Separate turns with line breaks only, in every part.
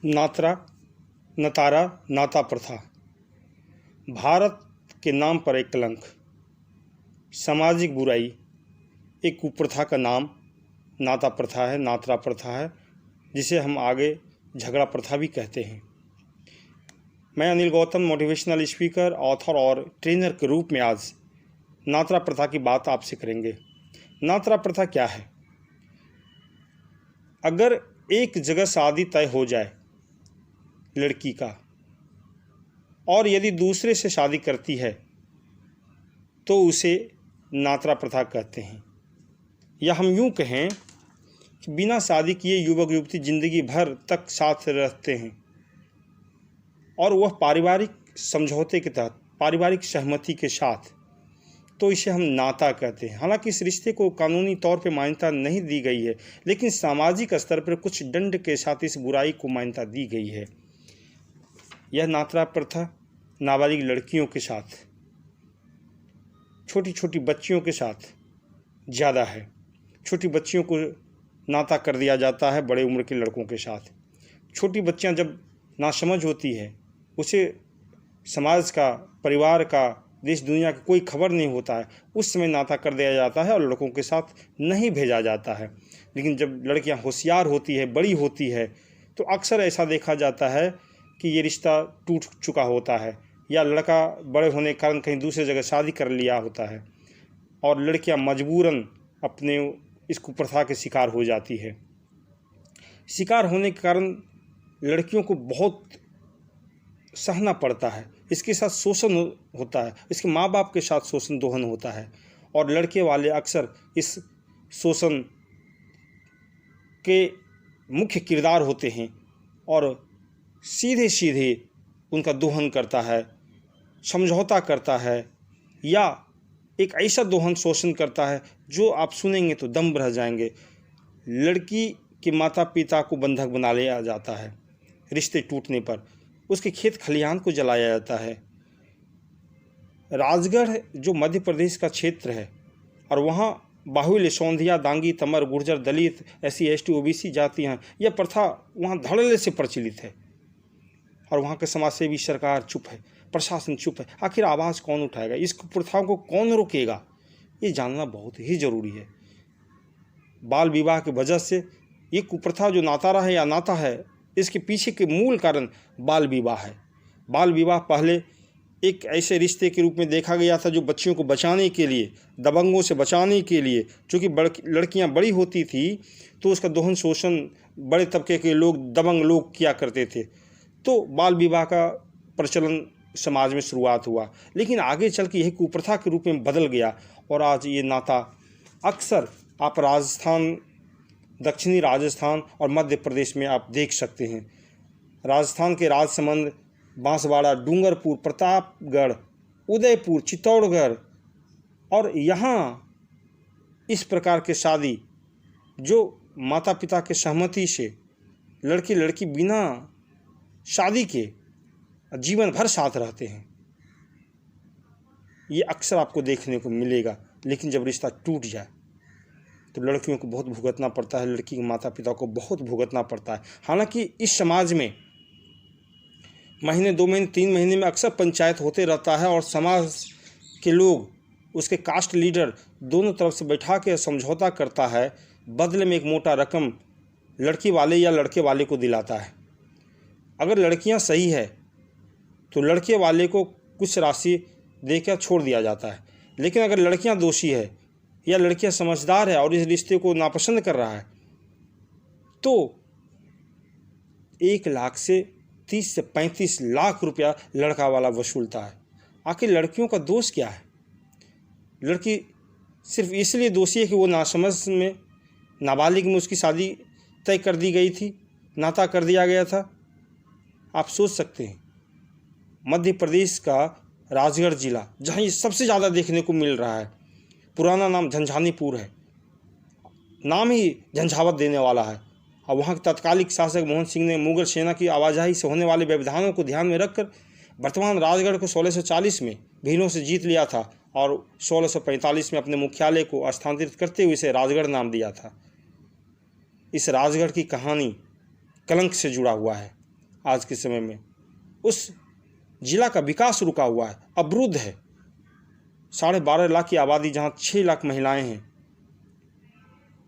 नातरा, नतारा, नाता प्रथा। भारत के नाम पर एक कलंक, सामाजिक बुराई, एक कुप्रथा का नाम नाता प्रथा है, नातरा प्रथा है, जिसे हम आगे झगड़ा प्रथा भी कहते हैं। मैं Anil Gautam, motivational speaker, author और ट्रेनर के रूप में आज नातरा प्रथा की बात आपसे करेंगे। नातरा प्रथा क्या है? अगर एक जगह शादी तय हो जाए लड़की का और यदि दूसरे से शादी करती है तो उसे नातरा प्रथा कहते हैं। या हम यूँ कहें कि बिना शादी किए युवक युवती जिंदगी भर तक साथ रहते हैं और वह पारिवारिक समझौते के तहत, पारिवारिक सहमति के साथ, तो इसे हम नाता कहते हैं। हालांकि इस रिश्ते को कानूनी तौर पर मान्यता नहीं दी गई है, लेकिन सामाजिक स्तर पर कुछ दंड के साथ इस बुराई को मान्यता दी गई है। यह नातरा प्रथा नाबालिग लड़कियों के साथ, छोटी छोटी बच्चियों के साथ ज़्यादा है। छोटी बच्चियों को नाता कर दिया जाता है बड़े उम्र के लड़कों के साथ। छोटी बच्चियां जब नासमझ होती है, उसे समाज का, परिवार का, देश दुनिया की कोई खबर नहीं होता है, उस समय नाता कर दिया जाता है और लड़कों के साथ नहीं भेजा जाता है। लेकिन जब लड़कियां होशियार होती है, बड़ी होती है, तो अक्सर ऐसा देखा जाता है कि ये रिश्ता टूट चुका होता है या लड़का बड़े होने के कारण कहीं दूसरी जगह शादी कर लिया होता है और लड़कियां मजबूरन अपने इस कुप्रथा के शिकार हो जाती है। शिकार होने के कारण लड़कियों को बहुत सहना पड़ता है, इसके साथ शोषण होता है, इसके माँ बाप के साथ शोषण दोहन होता है और लड़के वाले अक्सर इस शोषण के मुख्य किरदार होते हैं और सीधे सीधे उनका दोहन करता है, समझौता करता है या एक ऐसा दोहन शोषण करता है जो आप सुनेंगे तो दम रह जाएंगे। लड़की के माता पिता को बंधक बना लिया जाता है, रिश्ते टूटने पर उसके खेत खलिहान को जलाया जाता है। राजगढ़ जो मध्य प्रदेश का क्षेत्र है और वहाँ बाहुल्य, सौंधिया, दांगी, तमर, गुर्जर, दलित, SC ST OBC जातियाँ, यह प्रथा वहाँ धड़ल्ले से प्रचलित है और वहाँ के समाजसेवी सरकार चुप है, प्रशासन चुप है। आखिर आवाज़ कौन उठाएगा? इस प्रथाओं को कौन रोकेगा? ये जानना बहुत ही ज़रूरी है। बाल विवाह की वजह से ये कुप्रथा जो नातारा है या नाता है, इसके पीछे के मूल कारण बाल विवाह है। बाल विवाह पहले एक ऐसे रिश्ते के रूप में देखा गया था जो बच्चियों को बचाने के लिए, दबंगों से बचाने के लिए, चूँकि लड़कियां बड़ी होती थी तो उसका दोहन शोषण बड़े तबके के लोग, दबंग लोग किया करते थे, तो बाल विवाह का प्रचलन समाज में शुरुआत हुआ। लेकिन आगे चल के यह कुप्रथा के रूप में बदल गया और आज ये नाता अक्सर आप राजस्थान, दक्षिणी राजस्थान और मध्य प्रदेश में आप देख सकते हैं। राजस्थान के राजसमंद, बांसवाड़ा, डूंगरपुर, प्रतापगढ़, उदयपुर, चित्तौड़गढ़ और यहाँ इस प्रकार के शादी जो माता पिता के सहमति से लड़की लड़की बिना शादी के जीवन भर साथ रहते हैं, ये अक्सर आपको देखने को मिलेगा। लेकिन जब रिश्ता टूट जाए तो लड़कियों को बहुत भुगतना पड़ता है, लड़की के माता पिता को बहुत भुगतना पड़ता है। हालांकि इस समाज में महीने, 2 महीने, 3 महीने में अक्सर पंचायत होते रहता है और समाज के लोग, उसके कास्ट लीडर दोनों तरफ से बैठा के समझौता करता है, बदले में एक मोटा रकम लड़की वाले या लड़के वाले को दिलाता है। अगर लड़कियां सही है तो लड़के वाले को कुछ राशि देकर छोड़ दिया जाता है, लेकिन अगर लड़कियां दोषी है या लड़कियां समझदार है और इस रिश्ते को नापसंद कर रहा है तो 1 लाख से 30 से 35 लाख रुपया लड़का वाला वसूलता है। आखिर लड़कियों का दोष क्या है? लड़की सिर्फ इसलिए दोषी है कि वो नासमझ में, नाबालिग में उसकी शादी तय कर दी गई थी, नाता कर दिया गया था। आप सोच सकते हैं मध्य प्रदेश का राजगढ़ जिला, जहाँ ये सबसे ज़्यादा देखने को मिल रहा है, पुराना नाम झंझानीपुर है, नाम ही झंझावत देने वाला है। और वहाँ के तत्कालिक शासक मोहन सिंह ने मुगल सेना की आवाजाही से होने वाले व्यवधानों को ध्यान में रखकर वर्तमान राजगढ़ को 1640 में भीलों से जीत लिया था और 1645 में अपने मुख्यालय को स्थानांतरित करते हुए इसे राजगढ़ नाम दिया था। इस राजगढ़ की कहानी कलंक से जुड़ा हुआ है। आज के समय में उस जिला का विकास रुका हुआ है, अवरुद्ध है। 12.5 लाख की आबादी जहाँ 6 लाख महिलाएं हैं,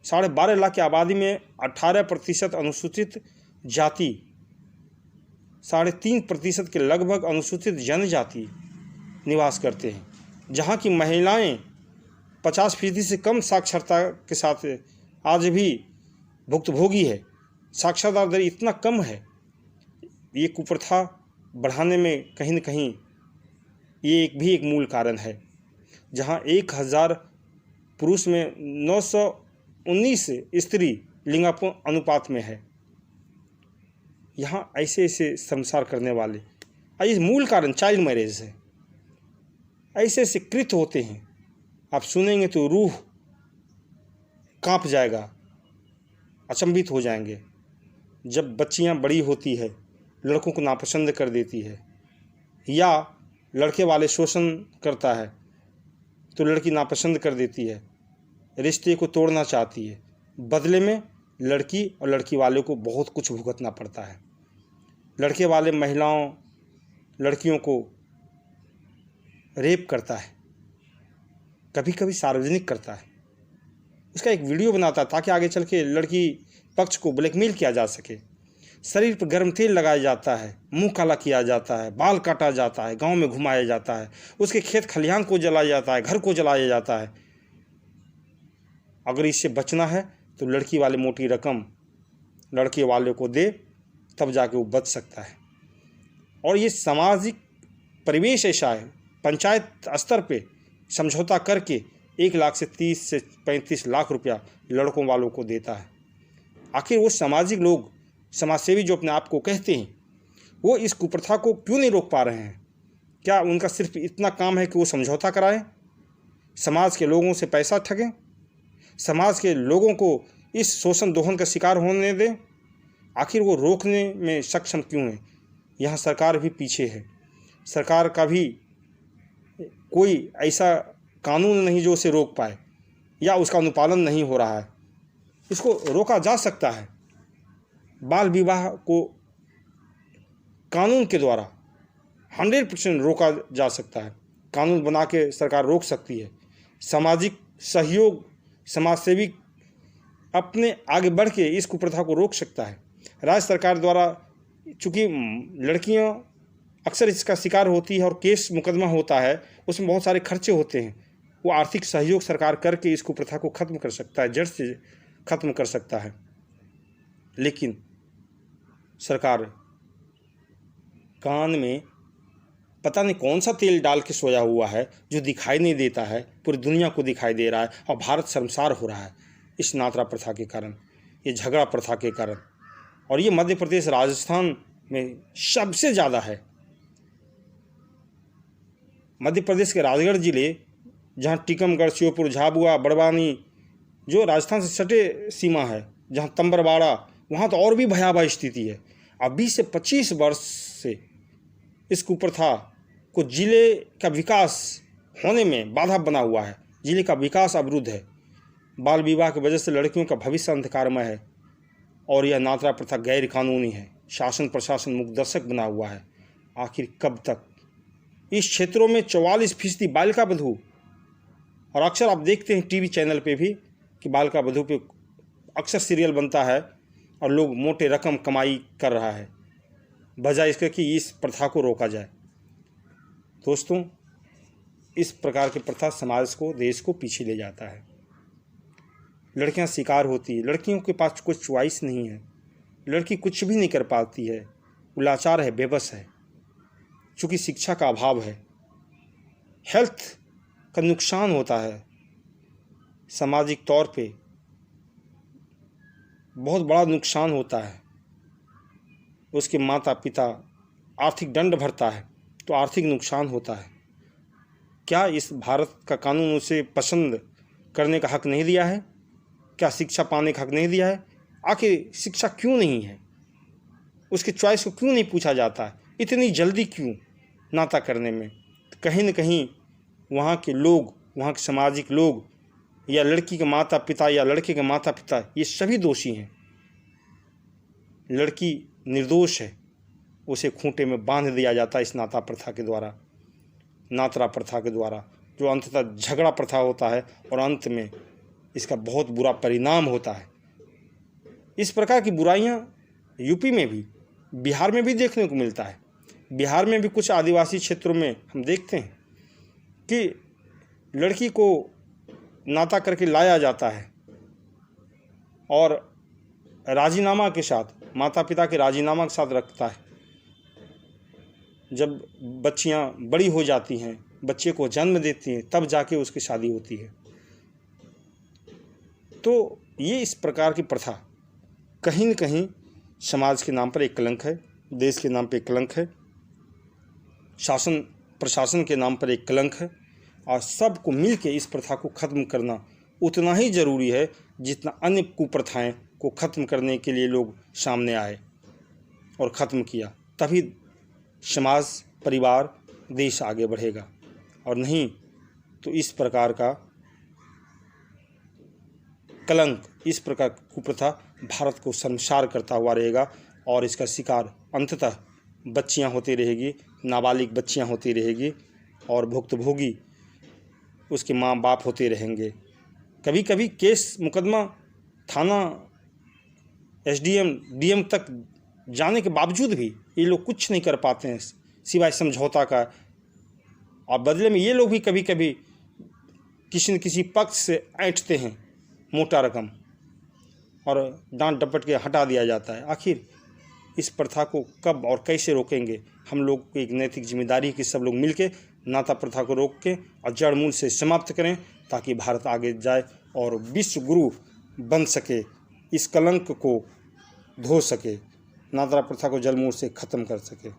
12.5 लाख की आबादी में 18% अनुसूचित जाति, 3.5% के लगभग अनुसूचित जनजाति निवास करते हैं, जहाँ की महिलाएं 50% से कम साक्षरता के साथ आज भी भुक्तभोगी है। साक्षरता दर इतना कम है, ये कुप्रथा बढ़ाने में कहीं न कहीं ये एक मूल कारण है। जहाँ 1000 पुरुष में 919 स्त्री लिंगानुपात में है, यहाँ ऐसे संसार करने वाले, ये मूल कारण चाइल्ड मैरिज है। ऐसे कृत होते हैं, आप सुनेंगे तो रूह कांप जाएगा, अचंभित हो जाएंगे। जब बच्चियां बड़ी होती है, लड़कों को नापसंद कर देती है, या लड़के वाले शोषण करता है तो लड़की नापसंद कर देती है, रिश्ते को तोड़ना चाहती है, बदले में लड़की और लड़की वाले को बहुत कुछ भुगतना पड़ता है। लड़के वाले महिलाओं लड़कियों को रेप करता है, कभी कभी सार्वजनिक करता है, उसका एक वीडियो बनाता है ताकि आगे चल के लड़की पक्ष को ब्लैकमेल किया जा सके। शरीर पर गर्म तेल लगाया जाता है, मुंह काला किया जाता है, बाल काटा जाता है, गांव में घुमाया जाता है, उसके खेत खलिहान को जलाया जाता है, घर को जलाया जाता है। अगर इससे बचना है तो लड़की वाले मोटी रकम लड़के वाले को दे, तब जाके वो बच सकता है। और ये सामाजिक परिवेश ऐसा है, पंचायत स्तर पे समझौता करके 1 लाख से 30 से 35 लाख रुपया लड़कों वालों को देता है। आखिर वो सामाजिक लोग, समाजसेवी जो अपने आप को कहते हैं, वो इस कुप्रथा को क्यों नहीं रोक पा रहे हैं? क्या उनका सिर्फ इतना काम है कि वो समझौता कराएं, समाज के लोगों से पैसा ठगें, समाज के लोगों को इस शोषण दोहन का शिकार होने दें? आखिर वो रोकने में सक्षम क्यों है? यहाँ सरकार भी पीछे है। सरकार का भी कोई ऐसा कानून नहीं जो उसे रोक पाए, या उसका अनुपालन नहीं हो रहा है। इसको रोका जा सकता है। बाल विवाह को कानून के द्वारा 100% रोका जा सकता है। कानून बना के सरकार रोक सकती है। सामाजिक सहयोग, समाजसेवी अपने आगे बढ़ के इस कुप्रथा को रोक सकता है। राज्य सरकार द्वारा, चूँकि लड़कियां अक्सर इसका शिकार होती है और केस मुकदमा होता है, उसमें बहुत सारे खर्चे होते हैं, वो आर्थिक सहयोग सरकार करके इस कुप्रथा को ख़त्म कर सकता है, जड़ से ख़त्म कर सकता है। लेकिन सरकार कान में पता नहीं कौन सा तेल डाल के सोया हुआ है, जो दिखाई नहीं देता है, पूरी दुनिया को दिखाई दे रहा है, और भारत शर्मसार हो रहा है इस नातरा प्रथा के कारण, ये झगड़ा प्रथा के कारण। और ये मध्य प्रदेश, राजस्थान में सबसे ज़्यादा है। मध्य प्रदेश के राजगढ़ जिले, जहाँ टीकमगढ़, श्योपुर, झाबुआ, बड़वानी, जो राजस्थान से सटे सीमा है, जहाँ तंबरबाड़ा, वहाँ तो और भी भयावह स्थिति है। अब 20 से 25 वर्ष से इस कुप्रथा को जिले का विकास होने में बाधा बना हुआ है। जिले का विकास अवरुद्ध है। बाल विवाह की वजह से लड़कियों का भविष्य अंधकारमय है, और यह नातरा प्रथा गैर कानूनी है। शासन प्रशासन मुखदर्शक बना हुआ है। आखिर कब तक? इस क्षेत्रों में 44% बालिका वधू, और अक्सर आप देखते हैं टीवी चैनल पे भी कि बालिका वधू पे अक्सर सीरियल बनता है और लोग मोटे रकम कमाई कर रहा है, बजाय इसके कि इस प्रथा को रोका जाए। दोस्तों, इस प्रकार की प्रथा समाज को, देश को पीछे ले जाता है। लड़कियां शिकार होती है, लड़कियों के पास कुछ चॉइस नहीं है, लड़की कुछ भी नहीं कर पाती है, वो लाचार है, बेबस है, चूँकि शिक्षा का अभाव है। हेल्थ का नुकसान होता है, सामाजिक तौर पे बहुत बड़ा नुकसान होता है। उसके माता पिता आर्थिक दंड भरता है तो आर्थिक नुकसान होता है। क्या इस भारत का कानून उसे पसंद करने का हक नहीं दिया है? क्या शिक्षा पाने का हक नहीं दिया है? आखिर शिक्षा क्यों नहीं है? उसके चॉइस को क्यों नहीं पूछा जाता है? इतनी जल्दी क्यों नाता करने में? कहीं न कहीं वहाँ के लोग, वहाँ के सामाजिक लोग, या लड़की के माता पिता या लड़के के माता पिता, ये सभी दोषी हैं। लड़की निर्दोष है, उसे खूंटे में बांध दिया जाता है इस नाता प्रथा के द्वारा, नातरा प्रथा के द्वारा, जो अंततः झगड़ा प्रथा होता है और अंत में इसका बहुत बुरा परिणाम होता है। इस प्रकार की बुराइयां यूपी में भी, बिहार में भी देखने को मिलता है। बिहार में भी कुछ आदिवासी क्षेत्रों में हम देखते हैं कि लड़की को नाता करके लाया जाता है और राजीनामा के साथ, माता पिता के राजीनामा के साथ रखता है। जब बच्चियां बड़ी हो जाती हैं, बच्चे को जन्म देती हैं, तब जाके उसकी शादी होती है। तो ये इस प्रकार की प्रथा कहीं न कहीं समाज के नाम पर एक कलंक है, देश के नाम पर एक कलंक है, शासन प्रशासन के नाम पर एक कलंक है। और सबको मिल के इस प्रथा को ख़त्म करना उतना ही ज़रूरी है जितना अन्य कुप्रथाएं को ख़त्म करने के लिए लोग सामने आए और ख़त्म किया। तभी समाज, परिवार, देश आगे बढ़ेगा, और नहीं तो इस प्रकार का कलंक, इस प्रकार कुप्रथा भारत को शर्मसार करता हुआ रहेगा और इसका शिकार अंततः बच्चियां होती रहेगी, नाबालिग बच्चियां होती रहेगी और भुक्तभोगी उसके माँ बाप होते रहेंगे। कभी कभी केस मुकदमा थाना, एसडीएम, डीएम तक जाने के बावजूद भी ये लोग कुछ नहीं कर पाते हैं सिवाय समझौता का। और बदले में ये लोग भी कभी कभी किसी न किसी पक्ष से ऐंठते हैं मोटा रकम और डांट डपट के हटा दिया जाता है। आखिर इस प्रथा को कब और कैसे रोकेंगे? हम लोग की एक नैतिक जिम्मेदारी है कि सब लोग मिलके नाता प्रथा को रोक के और जड़ मूल से समाप्त करें, ताकि भारत आगे जाए और विश्व गुरु बन सके, इस कलंक को धो सके, नाता प्रथा को जड़ मूल से ख़त्म कर सके।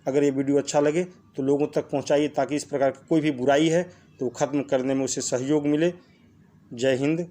अगर ये वीडियो अच्छा लगे तो लोगों तक पहुंचाइए, ताकि इस प्रकार की कोई भी बुराई है तो ख़त्म करने में उसे सहयोग मिले। जय हिंद,